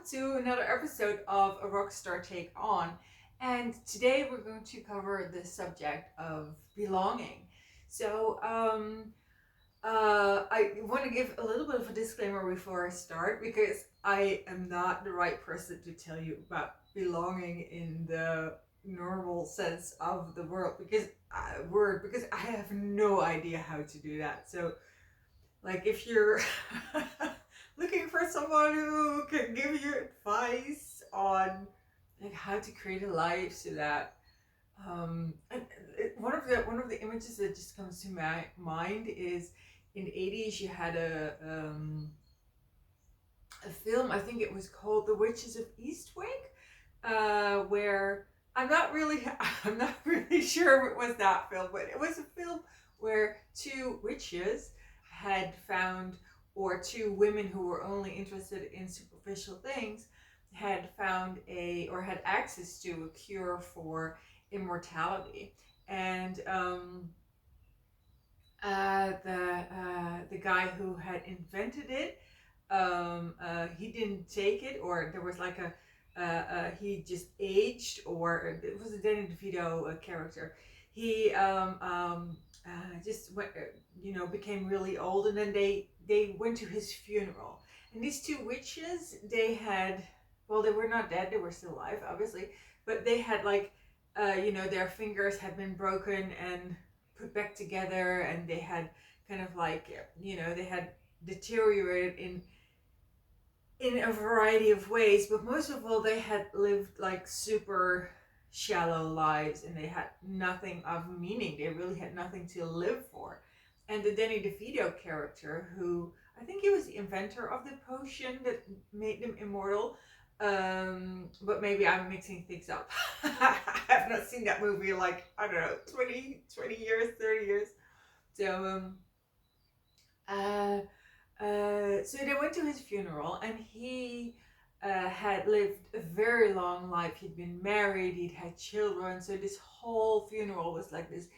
to another episode of A Rockstar Take On. And today we're going to cover the subject of belonging. I want to give a little bit of a disclaimer before I start because I am not the right person to tell you about belonging in the normal sense of the word because I have no idea how to do that. So like if you're looking for someone who can give you advice on like how to create a life so that one of the images that just comes to my mind is in the 80s you had a film. I think it was called The Witches of Eastwick, where I'm not really sure if it was that film, but it was a film where two witches had found, or two women who were only interested in superficial things, had found or had access to a cure for immortality. And the guy who had invented it, he didn't take it, or there was like he just aged, or it was a Danny DeVito character. He just went, became really old, and then they went to his funeral. And these two witches, they were not dead; they were still alive, obviously, but they had their fingers had been broken and put back together, and they had kind of they had deteriorated in a variety of ways, but most of all, they had lived like super shallow lives and they had nothing of meaning. They really had nothing to live for. And the Danny DeVito character, who I think he was the inventor of the potion that made them immortal, but maybe I'm mixing things up. I have not seen that movie in like, I don't know, 20 years, 30 years. So, uh, so they went to his funeral, and he had lived a very long life. He'd been married, he'd had children. So this whole funeral was like this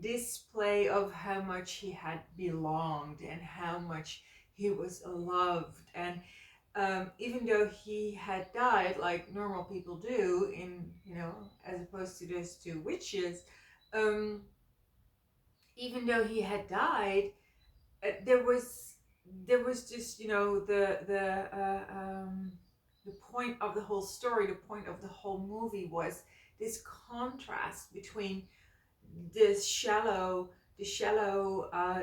display of how much he had belonged and how much he was loved. And even though he had died like normal people do, as opposed to those two witches, um, even though he had died, there was just the point of the whole story, the point of the whole movie was this contrast between the shallow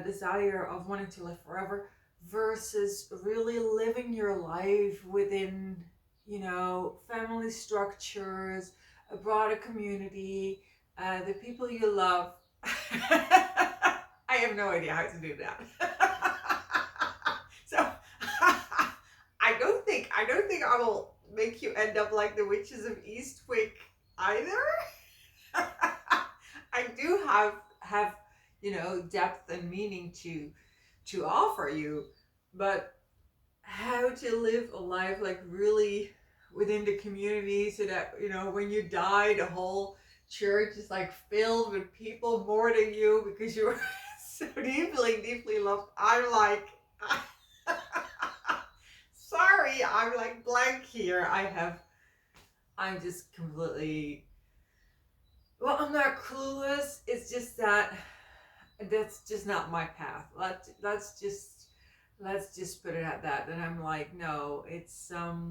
desire of wanting to live forever versus really living your life within family structures, a broader community, the people you love. I have no idea how to do that. So I don't think I will make you end up like the Witches of Eastwick either. I do have depth and meaning to offer you, but how to live a life like really within the community so that when you die the whole church is like filled with people more than you because you're so deeply loved. I'm like sorry, I'm like blank here. I'm just completely, well, I'm not clueless. It's just that's just not my path. Let's just put it at that. And I'm like, no, it's uh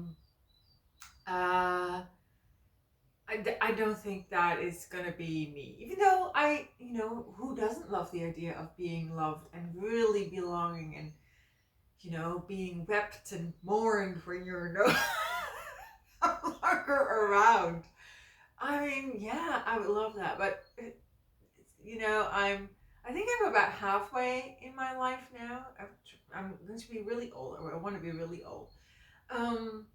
I don't think that is gonna be me. Even though who doesn't love the idea of being loved and really belonging and being wept and mourned when you're no longer around. I mean, yeah, I would love that, but I think I'm about halfway in my life now. I'm going to be really old, or I want to be really old. Um,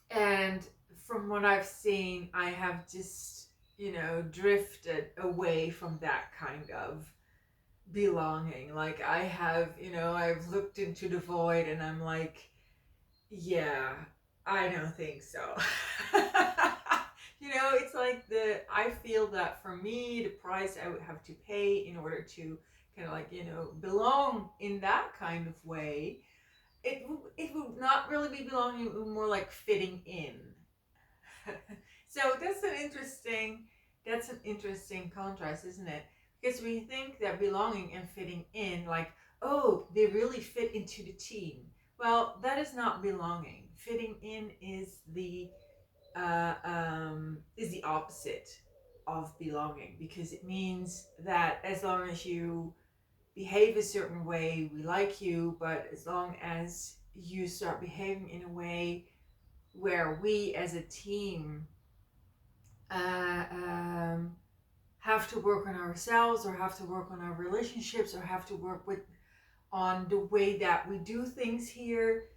and from what I've seen, I have just drifted away from that kind of belonging. Like I've looked into the void, and I'm like, yeah, I don't think so. It's like I feel that for me, the price I would have to pay in order to kind of belong in that kind of way, it would not really be belonging, more like fitting in. So that's an interesting contrast, isn't it? Because we think that belonging and fitting in, like, oh, they really fit into the team. Well, that is not belonging. Fitting in is the opposite of belonging, because it means that as long as you behave a certain way, we like you, but as long as you start behaving in a way where we as a team uh, um, have to work on ourselves, or have to work on our relationships, or have to work with on the way that we do things here,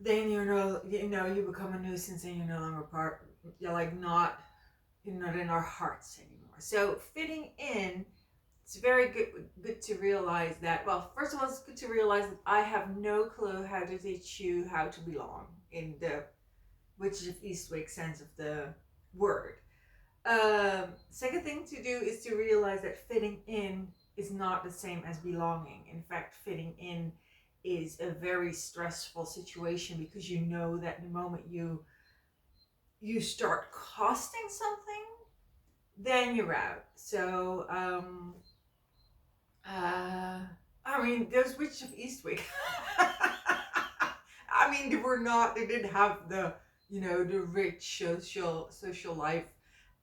then you become a nuisance, and you're no longer part. You're like not you're not in our hearts anymore. So fitting in, it's very good to realize that. Well, first of all, it's good to realize that I have no clue how to teach you how to belong in the Witches of Eastwick sense of the word. Second thing to do is to realize that fitting in is not the same as belonging. In fact, fitting in is a very stressful situation, because you know that the moment you start costing something, then you're out. So I mean, those Witches of Eastwick. I mean, they didn't have the rich social life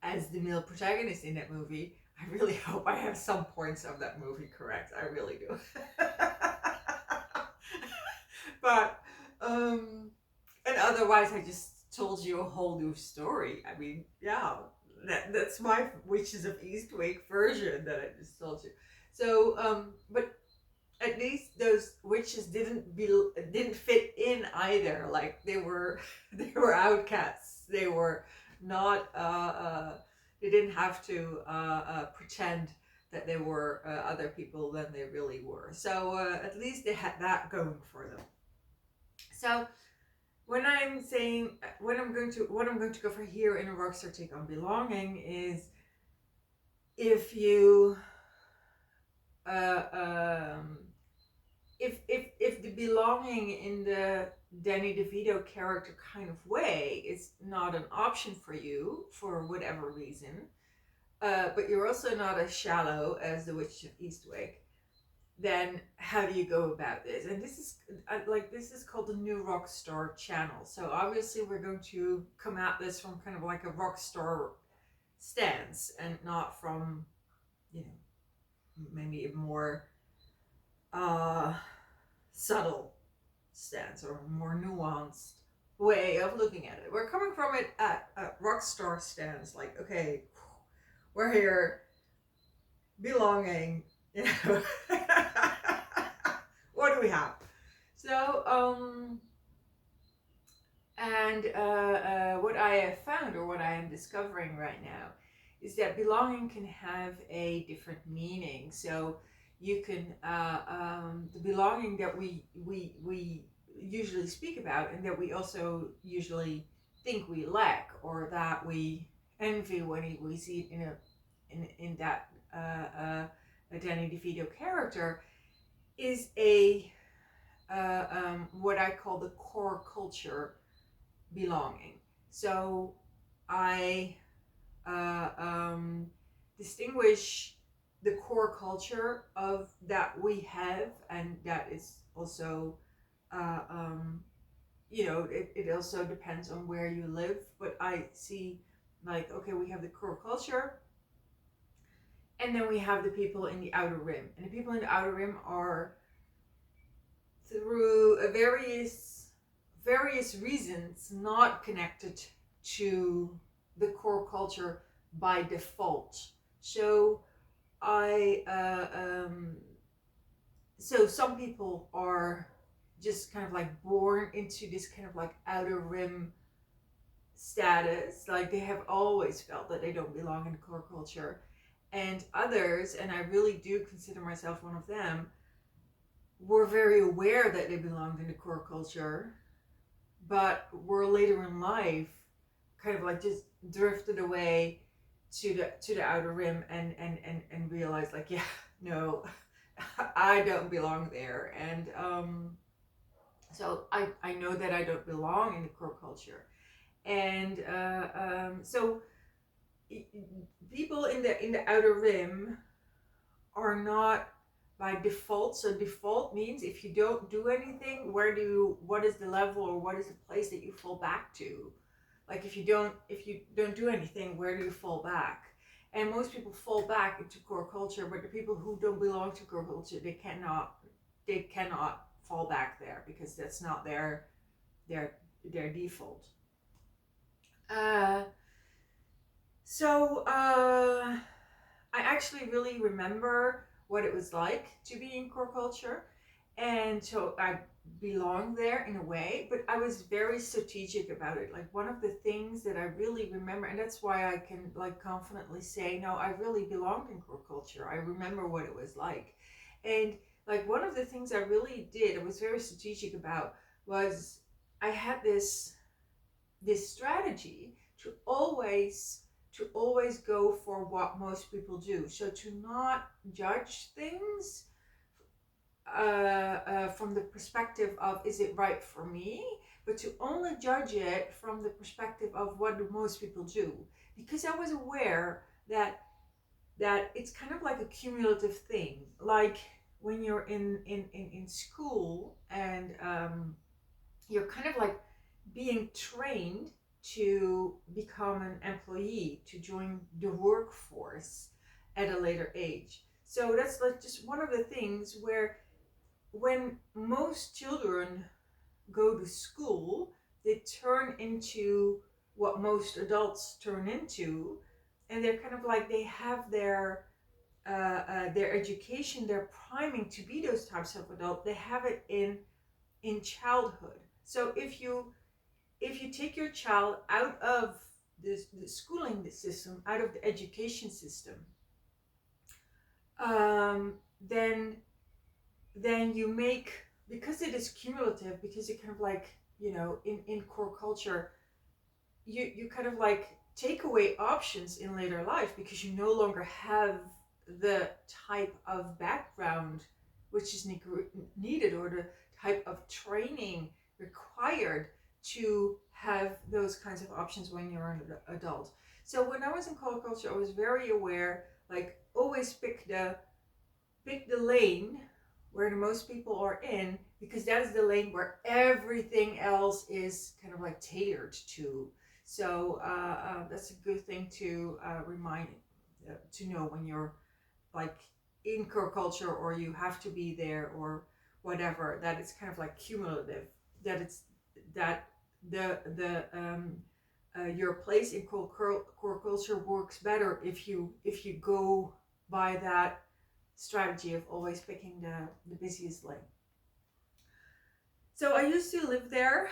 as the male protagonist in that movie. I really hope I have some points of that movie correct. I really do. But and otherwise, I just told you a whole new story. I mean, yeah, that's my Witches of Eastwick version that I just told you. So, but at least those witches didn't fit in either. Like they were they were outcasts. They were not they didn't have to pretend that they were other people than they really were. So at least they had that going for them. So when I'm saying what I'm going to go for here in a rockstar take on belonging is, if you uh, um, if the belonging in the Danny DeVito character kind of way is not an option for you for whatever reason, but you're also not as shallow as the Witch of Eastwick, then how do you go about this? And this is called the New Rockstar channel. So obviously we're going to come at this from kind of like a rockstar stance, and not from maybe a more subtle stance, or a more nuanced way of looking at it. We're coming from it at a rockstar stance, like, okay, we're here, belonging, what do we have? So, what I have found, or what I am discovering right now, is that belonging can have a different meaning. So you can the belonging that we usually speak about, and that we also usually think we lack, or that we envy when we see it in that a Danny DeVito character, is a what I call the core culture belonging. So I distinguish the core culture of that we have, and that is also uh, um, it also depends on where you live, but I see, like, okay, we have the core culture, and then we have the people in the outer rim, and the people in the outer rim are, through various reasons, not connected to the core culture by default. So I so some people are just kind of like born into this kind of like outer rim status, like they have always felt that they don't belong in the core culture, and others, and I really do consider myself one of them, were very aware that they belonged in the core culture, but were later in life kind of like just drifted away to the outer rim, and realized, like, yeah, no, I don't belong there. And So I know that I don't belong in the core culture. And so people in the outer rim are not by default. So default means if you don't do anything, what is the level or what is the place that you fall back to? Like if you don't do anything, where do you fall back? And most people fall back into core culture, but the people who don't belong to core culture, they cannot fall back there because that's not their their default. Uh, so I actually really remember what it was like to be in core culture, and so I belonged there in a way, but I was very strategic about it. Like one of the things that I really remember, and that's why I can like confidently say, no, I really belonged in core culture. I remember what it was like, and like one of the things I really did, I was very strategic about, was I had this strategy to always go for what most people do. So to not judge things from the perspective of is it right for me, but to only judge it from the perspective of what do most people do. Because I was aware that it's kind of like a cumulative thing. Like when you're in school and you're kind of like being trained to become an employee, to join the workforce at a later age. So that's like just one of the things where when most children go to school, they turn into what most adults turn into, and they're kind of like they have their education, their priming to be those types of adult. They have it in childhood. So if you take your child out of the schooling system, out of the education system, then you make, because it is cumulative, because you kind of like, you know, in core culture, you kind of like take away options in later life because you no longer have the type of background which is needed, or the type of training required to have those kinds of options when you're an adult. So when I was in core culture, I was very aware, like always pick the lane where the most people are in, because that is the lane where everything else is kind of like tailored to. So that's a good thing to remind, to know when you're like in core culture, or you have to be there, or whatever. That it's kind of like cumulative. That it's that the your place in core culture works better if you go by that strategy of always picking the busiest lane. So I used to live there,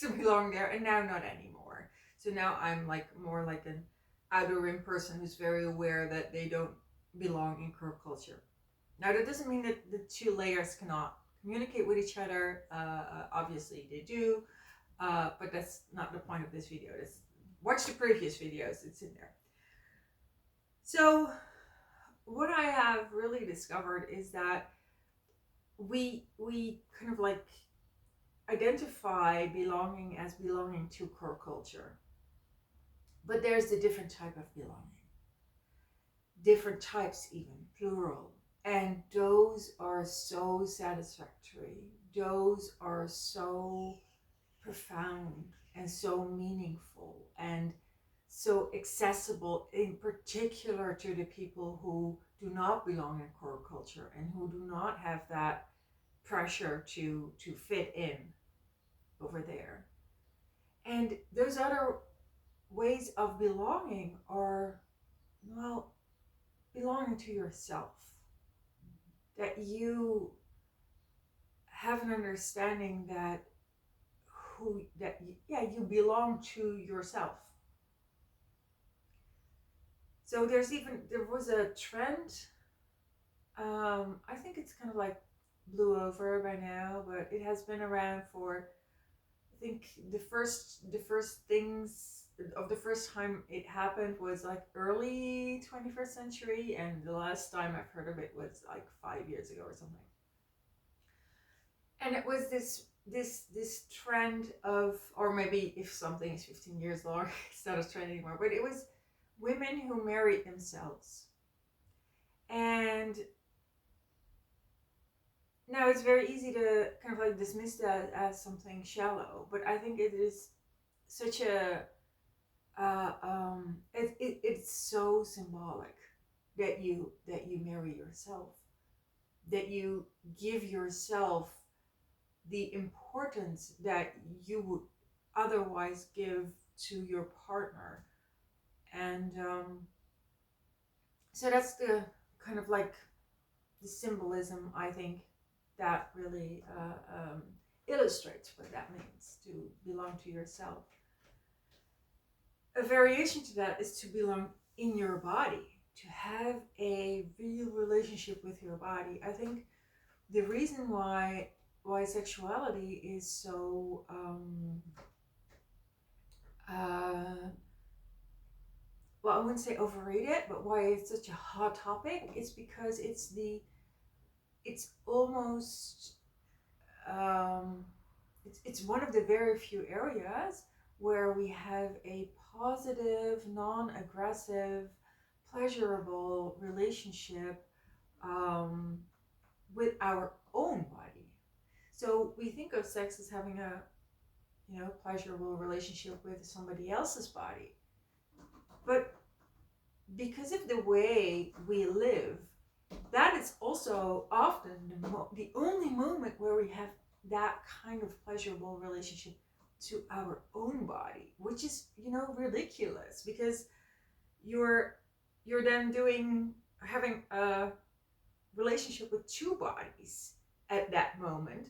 to belong there, and now not anymore. So now I'm like more like an outer rim person who's very aware that they don't belong in core culture. Now that doesn't mean that the two layers cannot communicate with each other. Obviously they do, but that's not the point of this video. Watch the previous videos; it's in there. So what I have really discovered is that we kind of like identify belonging as belonging to core culture, but there's a different type of belonging, different types, even plural, and those are so satisfactory, those are so profound and so meaningful and so accessible, in particular to the people who do not belong in core culture and who do not have that pressure to fit in over there. And those other ways of belonging are, well, belonging to yourself. That you have an understanding that you belong to yourself. So there was a trend. I think it's kind of like blew over by now, but it has been around for, I think the first things of the first time it happened was like early 21st century, and the last time I've heard of it was like 5 years ago or something. And it was this this trend of, or maybe if something is 15 years long, it's not a trend anymore, but it was women who married themselves. And now it's very easy to kind of like dismiss that as something shallow, but I think it is such a it's so symbolic that you marry yourself, that you give yourself the importance that you would otherwise give to your partner. And so that's the kind of like the symbolism, I think, that really illustrates what that means to belong to yourself. A variation to that is to belong in your body, to have a real relationship with your body. I think the reason why sexuality is so uh, well, I wouldn't say overrated, but why it's such a hot topic is because it's almost it's one of the very few areas where we have a positive, non-aggressive, pleasurable relationship um, with our own body. So we think of sex as having a pleasurable relationship with somebody else's body, but because of the way we live, that is also often the only moment where we have that kind of pleasurable relationship to our own body, which is ridiculous, because you're then having a relationship with two bodies at that moment,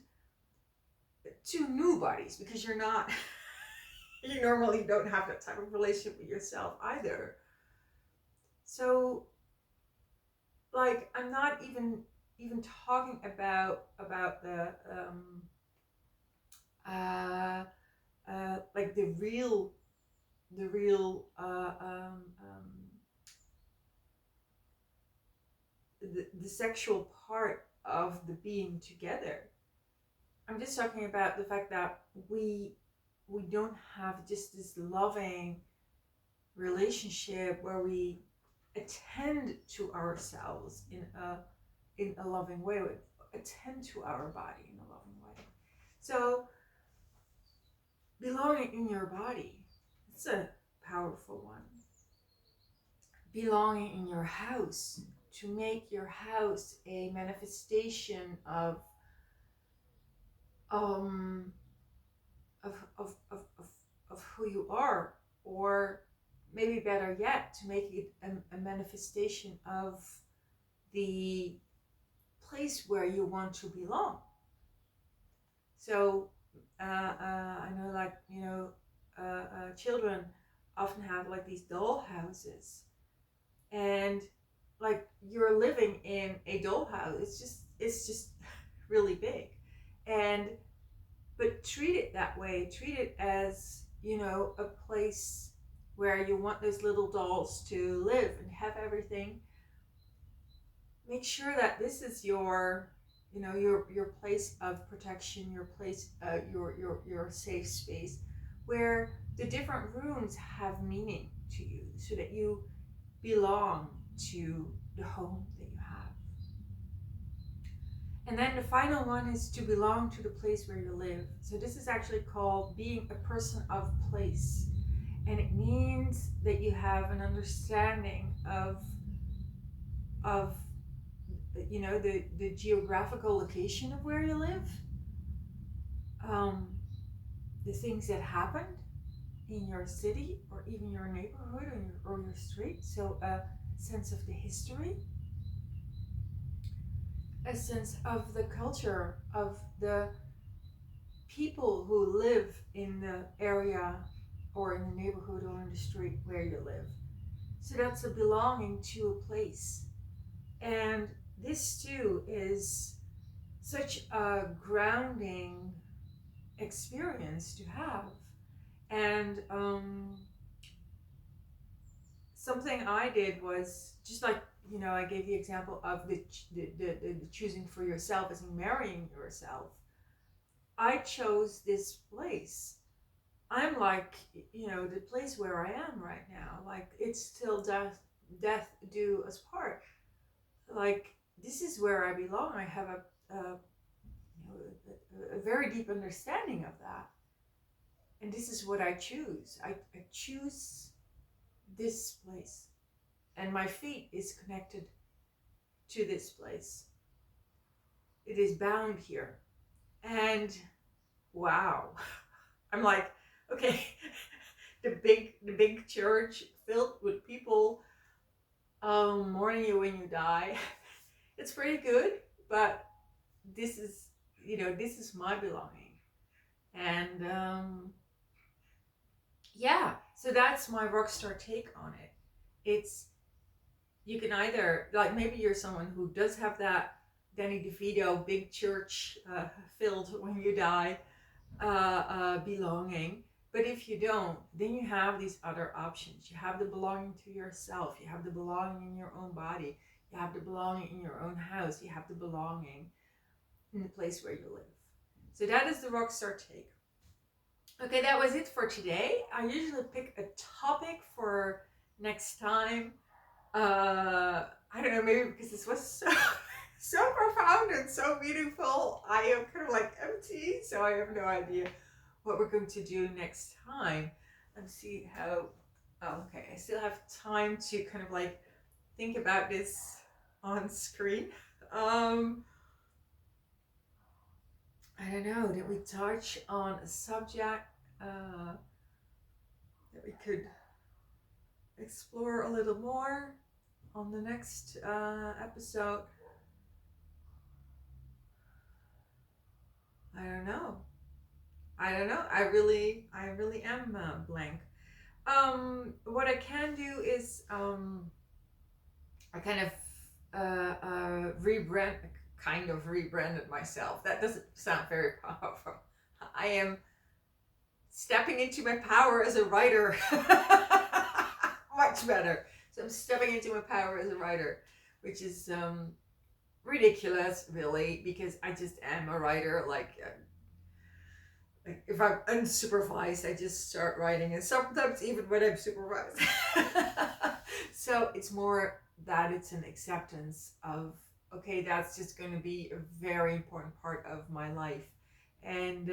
two new bodies, because you're not you normally don't have that type of relationship with yourself either. So, like, I'm not even talking about uh, like the sexual part of the being together. I'm just talking about the fact that we don't have just this loving relationship where we attend to ourselves in a loving way, attend to our body in a loving way. So belonging in your body, it's a powerful one. Belonging in your house, to make your house a manifestation um of of of of, of who you are, or maybe better yet, to make it a manifestation of the place where you want to belong. So I know, like, children often have like these doll houses, and like you're living in a dollhouse. It's just really big, and but treat it that way. Treat it as a place where you want those little dolls to live and have everything. Make sure that this is your place of protection, your place, your safe space, where the different rooms have meaning to you, so that you belong to the home that you have. And then the final one is to belong to the place where you live. So this is actually called being a person of place. And it means that you have an understanding of the geographical location of where you live, um, the things that happened in your city or even your neighborhood or your street. So a sense of the history, a sense of the culture of the people who live in the area or in the neighborhood or in the street where you live. So that's a belonging to a place. And this too is such a grounding experience to have. And something I did was just like, I gave the example of the choosing for yourself as in marrying yourself. I chose this place. I'm like, the place where I am right now. Like, it's still death do us part. Like, this is where I belong. I have a very deep understanding of that. And this is what I choose. I choose this place. And my feet is connected to this place. It is bound here. And wow. I'm like, okay, the big church filled with people mourning you when you die. It's pretty good, but this is my belonging. And yeah, so that's my rockstar take on it. It's, you can either, like, maybe you're someone who does have that Danny DeVito big church filled when you die belonging. But if you don't, then you have these other options. You have the belonging to yourself. You have the belonging in your own body. You have the belonging in your own house. You have the belonging in the place where you live. So that is the rockstar take. Okay, that was it for today. I usually pick a topic for next time. I don't know, maybe because this was so profound and so meaningful, I am kind of like empty, so I have no idea what we're going to do next time. Let's see how. Oh, okay, I still have time to kind of like think about this on screen. I don't know, did we touch on a subject that we could explore a little more on the next episode? I don't know. I really am blank. What I can do is I kind of rebranded myself. That doesn't sound very powerful. I am stepping into my power as a writer. Much better. So I'm stepping into my power as a writer, which is ridiculous, really, because I just am a writer. Like if I'm unsupervised, I just start writing, and sometimes even when I'm supervised. So it's more that it's an acceptance of, okay, that's just going to be a very important part of my life, and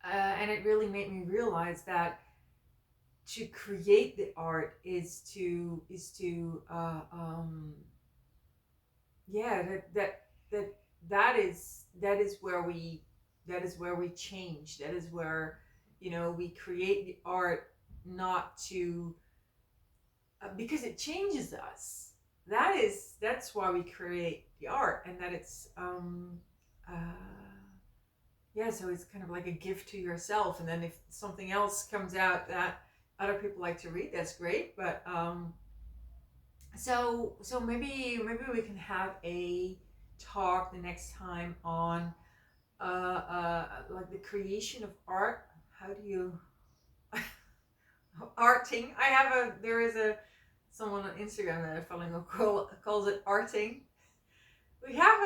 it really made me realize that to create the art is to yeah, that is where we change. That is where we create the art, not to because it changes us. That's why we create the art, and that it's yeah, so it's kind of like a gift to yourself. And then if something else comes out that other people like to read, that's great. But so maybe we can have a talk the next time on like the creation of art. How do you arting? There is someone on Instagram that I'm following who calls it arting. We have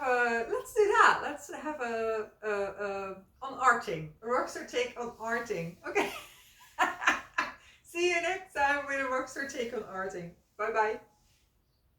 a let's do that. Let's have a on arting. A rockstar take on arting. Okay. See you next time with a rockstar take on arting. Bye bye.